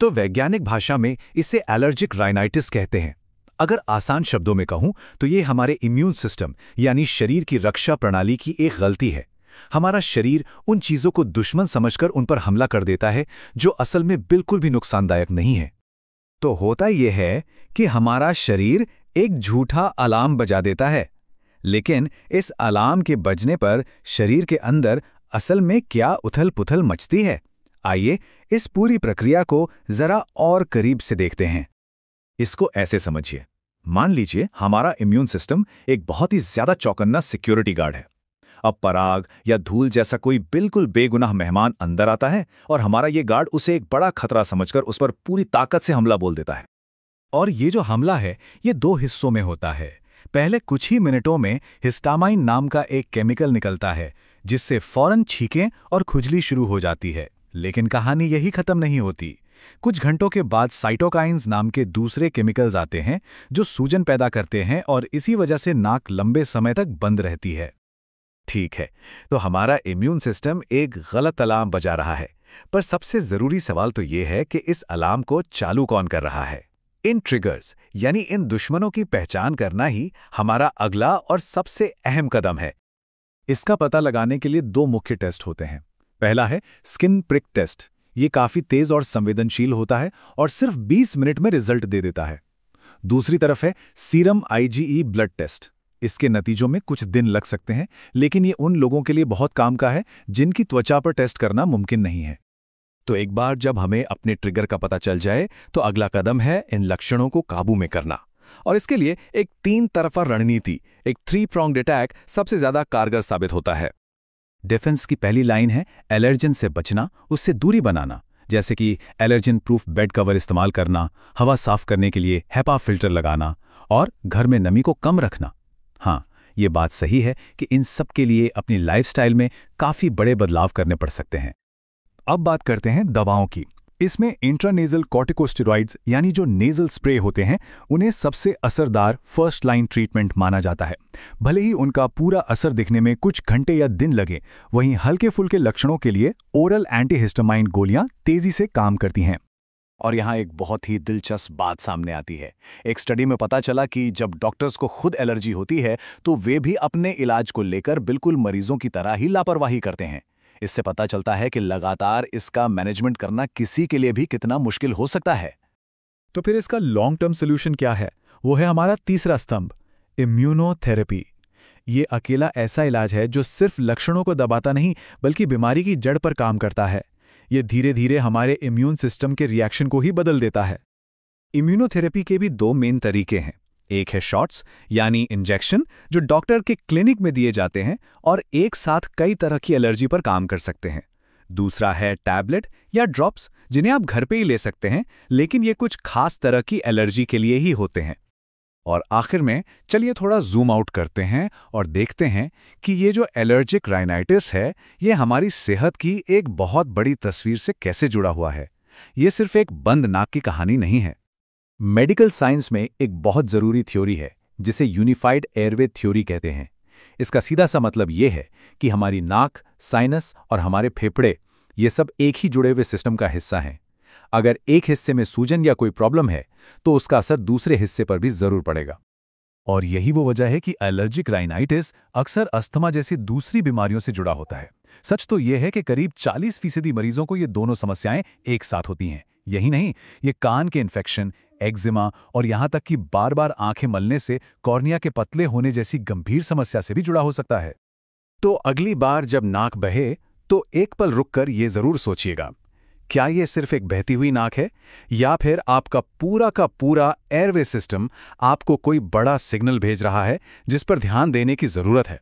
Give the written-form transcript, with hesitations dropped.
तो वैज्ञानिक भाषा में इसे एलर्जिक राइनाइटिस कहते हैं। अगर आसान शब्दों में कहूं तो ये हमारे इम्यून सिस्टम यानी शरीर की रक्षा प्रणाली की एक गलती है। हमारा शरीर उन चीज़ों को दुश्मन समझकर उन पर हमला कर देता है जो असल में बिल्कुल भी नुकसानदायक नहीं है। तो होता यह है कि हमारा शरीर एक झूठा अलार्म बजा देता है, लेकिन इस अलार्म के बजने पर शरीर के अंदर असल में क्या उथल-पुथल मचती है। आइए इस पूरी प्रक्रिया को जरा और करीब से देखते हैं। इसको ऐसे समझिए, मान लीजिए हमारा इम्यून सिस्टम एक बहुत ही ज्यादा चौकन्ना सिक्योरिटी गार्ड है। अब पराग या धूल जैसा कोई बिल्कुल बेगुनाह मेहमान अंदर आता है और हमारा ये गार्ड उसे एक बड़ा खतरा समझकर उस पर पूरी ताकत से हमला बोल देता है। और ये जो हमला है ये दो हिस्सों में होता है। पहले कुछ ही मिनटों में हिस्टामाइन नाम का एक केमिकल निकलता है जिससे फौरन छींकें और खुजली शुरू हो जाती है। लेकिन कहानी यही खत्म नहीं होती। कुछ घंटों के बाद साइटोकाइन्स नाम के दूसरे केमिकल्स आते हैं जो सूजन पैदा करते हैं और इसी वजह से नाक लंबे समय तक बंद रहती है। ठीक है, तो हमारा इम्यून सिस्टम एक गलत अलार्म बजा रहा है, पर सबसे जरूरी सवाल तो ये है कि इस अलार्म को चालू कौन कर रहा है। इन ट्रिगर्स यानी इन दुश्मनों की पहचान करना ही हमारा अगला और सबसे अहम कदम है। इसका पता लगाने के लिए दो मुख्य टेस्ट होते हैं। पहला है स्किन प्रिक टेस्ट। ये काफी तेज और संवेदनशील होता है और सिर्फ 20 मिनट में रिजल्ट दे देता है। दूसरी तरफ है सीरम IgE ब्लड टेस्ट। इसके नतीजों में कुछ दिन लग सकते हैं, लेकिन ये उन लोगों के लिए बहुत काम का है जिनकी त्वचा पर टेस्ट करना मुमकिन नहीं है। तो एक बार जब हमें अपने ट्रिगर का पता चल जाए तो अगला कदम है इन लक्षणों को काबू में करना। और इसके लिए एक 3 तरफा रणनीति, एक 3 pronged अटैक सबसे ज्यादा कारगर साबित होता है। डिफेंस की पहली लाइन है एलर्जन से बचना, उससे दूरी बनाना, जैसे कि एलर्जन प्रूफ बेड कवर इस्तेमाल करना, हवा साफ करने के लिए HEPA फिल्टर लगाना और घर में नमी को कम रखना। हाँ, ये बात सही है कि इन सब के लिए अपनी लाइफस्टाइल में काफ़ी बड़े बदलाव करने पड़ सकते हैं। अब बात करते हैं दवाओं की। इसमें इंट्रानेजल कॉर्टिकोस्टेरॉइड्स यानी जो नेजल स्प्रे होते हैं उन्हें सबसे असरदार फर्स्ट लाइन ट्रीटमेंट माना जाता है। भले ही उनका पूरा असर दिखने में कुछ घंटे या दिन लगे, वहीं हल्के फुल्के लक्षणों के लिए ओरल एंटीहिस्टामाइन गोलियां तेजी से काम करती हैं। और यहाँ एक बहुत ही दिलचस्प बात सामने आती है। एक स्टडी में पता चला कि जब डॉक्टर्स को खुद एलर्जी होती है तो वे भी अपने इलाज को लेकर बिल्कुल मरीजों की तरह ही लापरवाही करते हैं। इससे पता चलता है कि लगातार इसका मैनेजमेंट करना किसी के लिए भी कितना मुश्किल हो सकता है। तो फिर इसका लॉन्ग टर्म सोल्यूशन क्या है? वो है हमारा तीसरा स्तंभ, इम्यूनोथेरेपी। ये अकेला ऐसा इलाज है जो सिर्फ लक्षणों को दबाता नहीं बल्कि बीमारी की जड़ पर काम करता है। ये धीरे धीरे हमारे इम्यून सिस्टम के रिएक्शन को ही बदल देता है। इम्यूनोथेरेपी के भी 2 मेन तरीके हैं। एक है शॉट्स यानी इंजेक्शन, जो डॉक्टर के क्लिनिक में दिए जाते हैं और एक साथ कई तरह की एलर्जी पर काम कर सकते हैं। दूसरा है टैबलेट या ड्रॉप्स, जिन्हें आप घर पे ही ले सकते हैं, लेकिन ये कुछ खास तरह की एलर्जी के लिए ही होते हैं। और आखिर में चलिए थोड़ा जूम आउट करते हैं और देखते हैं कि ये जो एलर्जिक राइनाइटिस है ये हमारी सेहत की एक बहुत बड़ी तस्वीर से कैसे जुड़ा हुआ है। ये सिर्फ एक बंद नाक की कहानी नहीं है। मेडिकल साइंस में एक बहुत ज़रूरी थ्योरी है जिसे यूनिफाइड एयरवे थ्योरी कहते हैं। इसका सीधा सा मतलब ये है कि हमारी नाक, साइनस और हमारे फेफड़े ये सब एक ही जुड़े हुए सिस्टम का हिस्सा हैं। अगर एक हिस्से में सूजन या कोई प्रॉब्लम है तो उसका असर दूसरे हिस्से पर भी जरूर पड़ेगा। और यही वो वजह है कि एलर्जिक राइनाइटिस अक्सर अस्थमा जैसी दूसरी बीमारियों से जुड़ा होता है। सच तो यह है कि करीब 40% मरीजों को ये दोनों समस्याएं एक साथ होती हैं। यही नहीं, ये कान के इन्फेक्शन, एक्जिमा और यहां तक कि बार बार आंखें मलने से कॉर्निया के पतले होने जैसी गंभीर समस्या से भी जुड़ा हो सकता है। तो अगली बार जब नाक बहे तो एक पल रुककर ये जरूर सोचिएगा, क्या ये सिर्फ एक बहती हुई नाक है या फिर आपका पूरा का पूरा एयरवे सिस्टम आपको कोई बड़ा सिग्नल भेज रहा है जिस पर ध्यान देने की जरूरत है।